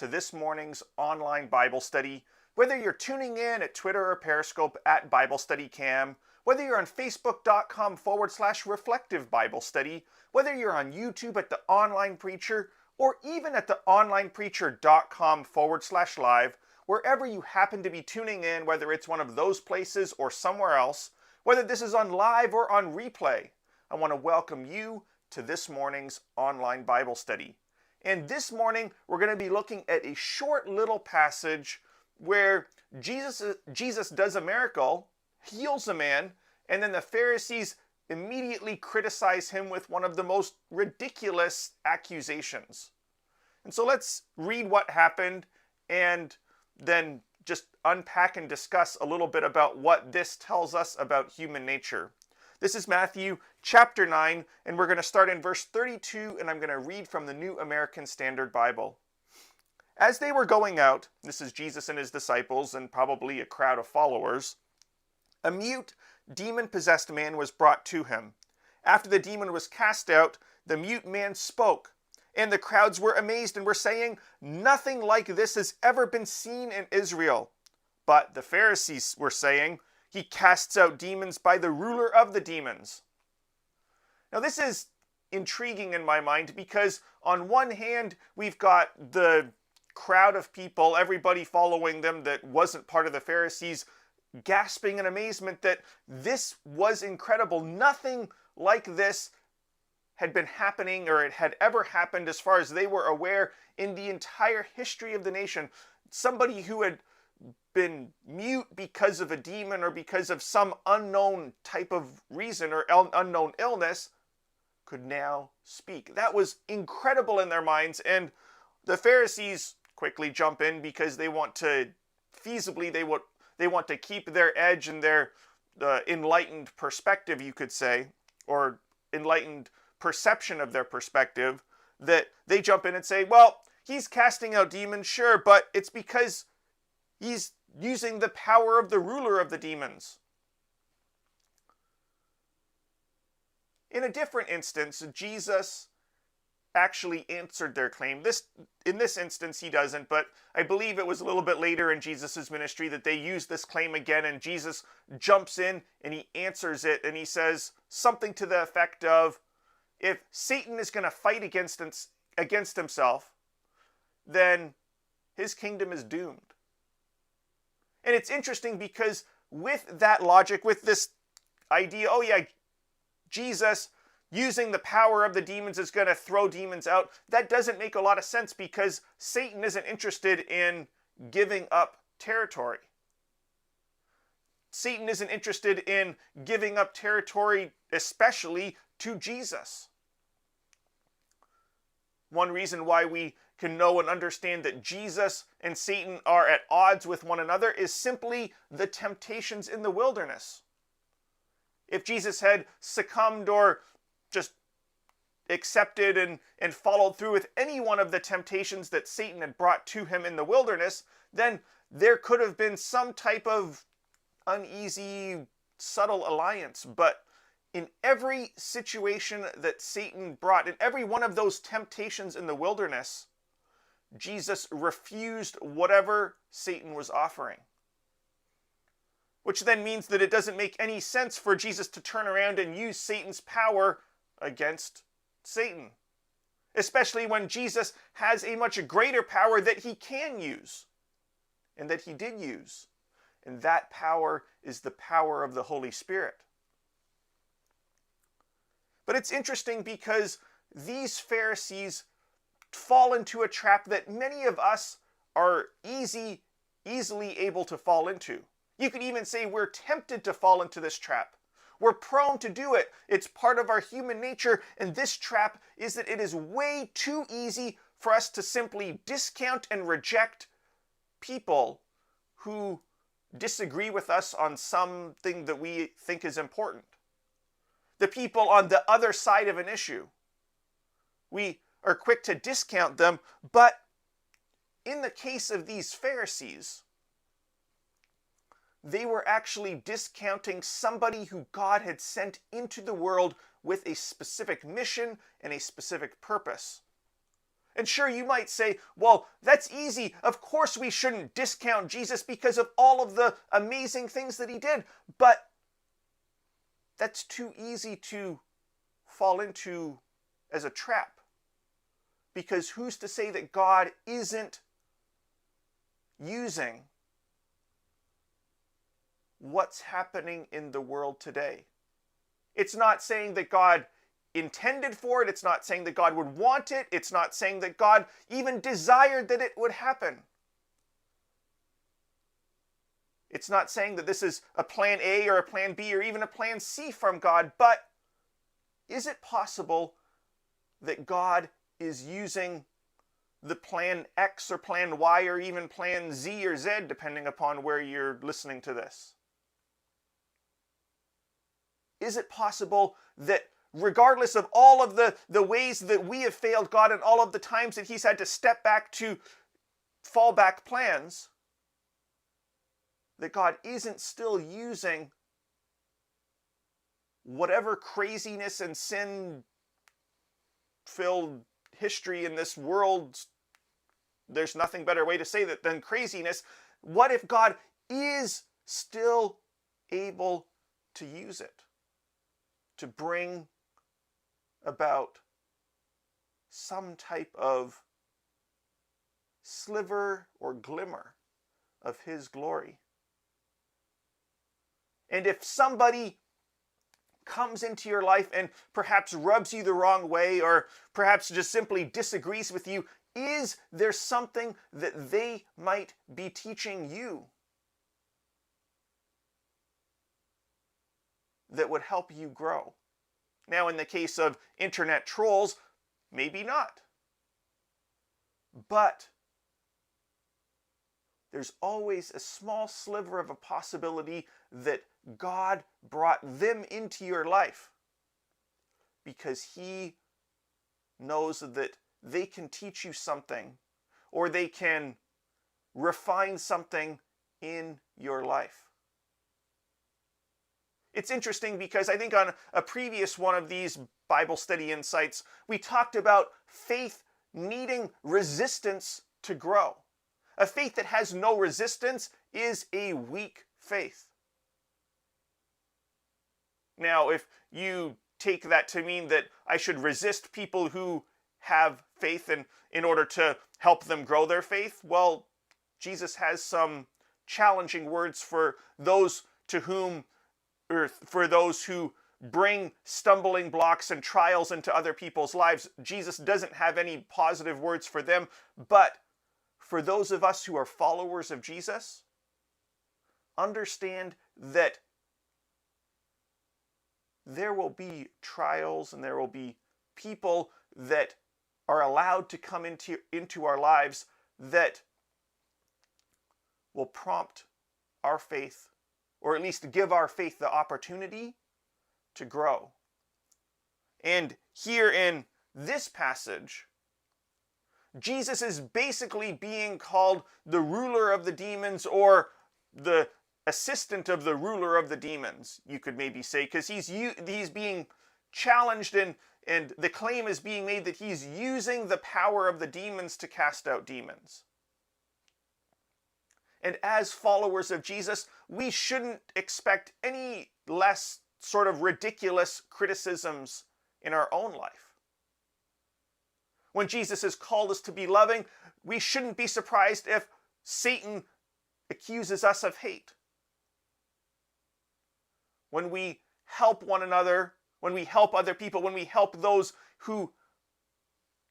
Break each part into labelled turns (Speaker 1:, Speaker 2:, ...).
Speaker 1: to this morning's online Bible study. Whether you're tuning in at Twitter or Periscope at Bible Study Cam, whether you're on Facebook.com/reflective Bible study, whether you're on YouTube at The Online Preacher, or even at theonlinepreacher.com/live, wherever you happen to be tuning in, whether it's one of those places or somewhere else, whether this is on live or on replay, I want to welcome you to this morning's online Bible study. And this morning, we're going to be looking at a short little passage where Jesus does a miracle, heals a man, and then the Pharisees immediately criticize him with one of the most ridiculous accusations. And so let's read what happened and then just unpack and discuss a little bit about what this tells us about human nature. This is Matthew chapter 9, and we're going to start in verse 32, and I'm going to read from the New American Standard Bible. As they were going out, this is Jesus and his disciples and probably a crowd of followers, a mute, demon-possessed man was brought to him. After the demon was cast out, the mute man spoke, and the crowds were amazed and were saying, "Nothing like this has ever been seen in Israel." But the Pharisees were saying, "He casts out demons by the ruler of the demons." Now this is intriguing in my mind because on one hand, we've got the crowd of people, everybody following them that wasn't part of the Pharisees, gasping in amazement that this was incredible. Nothing like this had been happening, or it had ever happened as far as they were aware in the entire history of the nation. Somebody who had been mute because of a demon or because of some unknown type of reason or unknown illness could now speak. That was incredible in their minds, and the Pharisees quickly jump in because they want to they want to keep their edge and their enlightened perspective, you could say, or enlightened perception of their perspective, that they jump in and say, well, he's casting out demons, sure, but it's because he's using the power of the ruler of the demons. In a different instance, Jesus actually answered their claim. In this instance, he doesn't, but I believe it was a little bit later in Jesus' ministry that they used this claim again, and Jesus jumps in and he answers it, and he says something to the effect of, if Satan is going to fight against himself, then his kingdom is doomed. And it's interesting because with that logic, with this idea, oh yeah, Jesus using the power of the demons is going to throw demons out, that doesn't make a lot of sense because Satan isn't interested in giving up territory. Satan isn't interested in giving up territory, especially to Jesus. One reason why we can know and understand that Jesus and Satan are at odds with one another is simply the temptations in the wilderness. If Jesus had succumbed or just accepted and followed through with any one of the temptations that Satan had brought to him in the wilderness, then there could have been some type of uneasy, subtle alliance. But in every situation that Satan brought, in every one of those temptations in the wilderness, Jesus refused whatever Satan was offering. Which then means that it doesn't make any sense for Jesus to turn around and use Satan's power against Satan. Especially when Jesus has a much greater power that he can use, and that he did use. And that power is the power of the Holy Spirit. But it's interesting because these Pharisees fall into a trap that many of us are easily able to fall into. You could even say we're tempted to fall into this trap. We're prone to do it. It's part of our human nature, and this trap is that it is way too easy for us to simply discount and reject people who disagree with us on something that we think is important. The people on the other side of an issue. We are quick to discount them, but in the case of these Pharisees, they were actually discounting somebody who God had sent into the world with a specific mission and a specific purpose. And sure, you might say, well, that's easy. Of course we shouldn't discount Jesus because of all of the amazing things that he did. But that's too easy to fall into as a trap. Because who's to say that God isn't using what's happening in the world today? It's not saying that God intended for it. It's not saying that God would want it. It's not saying that God even desired that it would happen. It's not saying that this is a plan A or a plan B or even a plan C from God, but is it possible that God is using the plan X or plan Y or even plan Z or Z, depending upon where you're listening to this? Is it possible that regardless of all of the ways that we have failed God and all of the times that he's had to step back to fallback plans, that God isn't still using whatever craziness and sin-filled history in this world, there's nothing better way to say that than craziness. What if God is still able to use it to bring about some type of sliver or glimmer of his glory? And if somebody comes into your life and perhaps rubs you the wrong way or perhaps just simply disagrees with you, is there something that they might be teaching you that would help you grow? Now, in the case of internet trolls, maybe not. But there's always a small sliver of a possibility that God brought them into your life because he knows that they can teach you something or they can refine something in your life. It's interesting because I think on a previous one of these Bible study insights, we talked about faith needing resistance to grow. A faith that has no resistance is a weak faith. Now, if you take that to mean that I should resist people who have faith in order to help them grow their faith, well, Jesus has some challenging words for those to whom, or for those who bring stumbling blocks and trials into other people's lives. Jesus doesn't have any positive words for them, but for those of us who are followers of Jesus, understand that there will be trials and there will be people that are allowed to come into our lives that will prompt our faith, or at least give our faith the opportunity to grow. And here in this passage, Jesus is basically being called the ruler of the demons, or the assistant of the ruler of the demons, you could maybe say, because he's being challenged and the claim is being made that he's using the power of the demons to cast out demons. And as followers of Jesus, we shouldn't expect any less sort of ridiculous criticisms in our own life. When Jesus has called us to be loving, we shouldn't be surprised if Satan accuses us of hate. When we help one another, when we help other people, when we help those who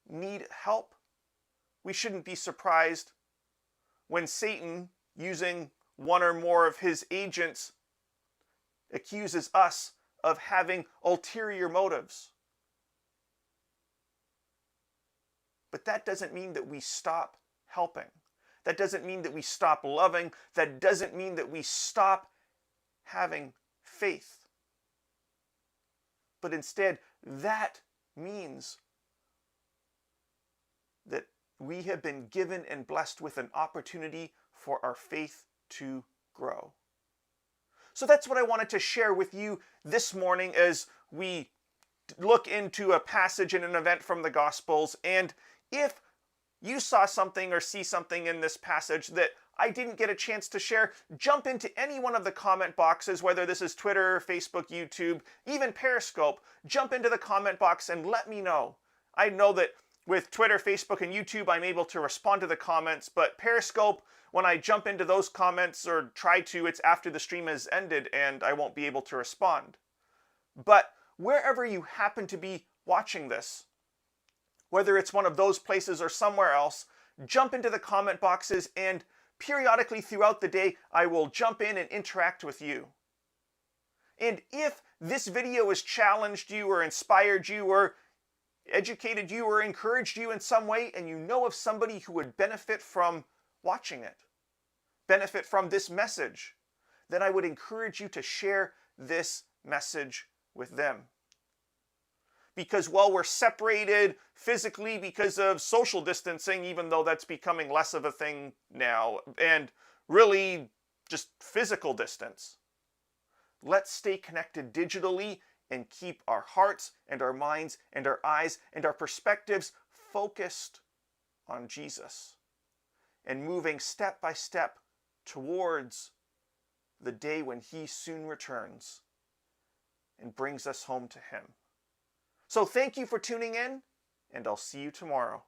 Speaker 1: need help, we shouldn't be surprised when Satan, using one or more of his agents, accuses us of having ulterior motives. But that doesn't mean that we stop helping. That doesn't mean that we stop loving. That doesn't mean that we stop having faith. But instead, that means that we have been given and blessed with an opportunity for our faith to grow. So that's what I wanted to share with you this morning as we look into a passage and an event from the Gospels. And if you saw something or see something in this passage that I didn't get a chance to share, jump into any one of the comment boxes, whether this is Twitter, Facebook, YouTube, even Periscope. Jump into the comment box and let me know. I know that with Twitter, Facebook, and YouTube, I'm able to respond to the comments, but Periscope, when I jump into those comments or try to, it's after the stream has ended and I won't be able to respond. But wherever you happen to be watching this, whether it's one of those places or somewhere else, jump into the comment boxes, and periodically throughout the day, I will jump in and interact with you. And if this video has challenged you or inspired you or educated you or encouraged you in some way, and you know of somebody who would benefit from watching it, benefit from this message, then I would encourage you to share this message with them. Because while we're separated physically because of social distancing, even though that's becoming less of a thing now, and really just physical distance, let's stay connected digitally and keep our hearts and our minds and our eyes and our perspectives focused on Jesus and moving step by step towards the day when He soon returns and brings us home to Him. So thank you for tuning in, and I'll see you tomorrow.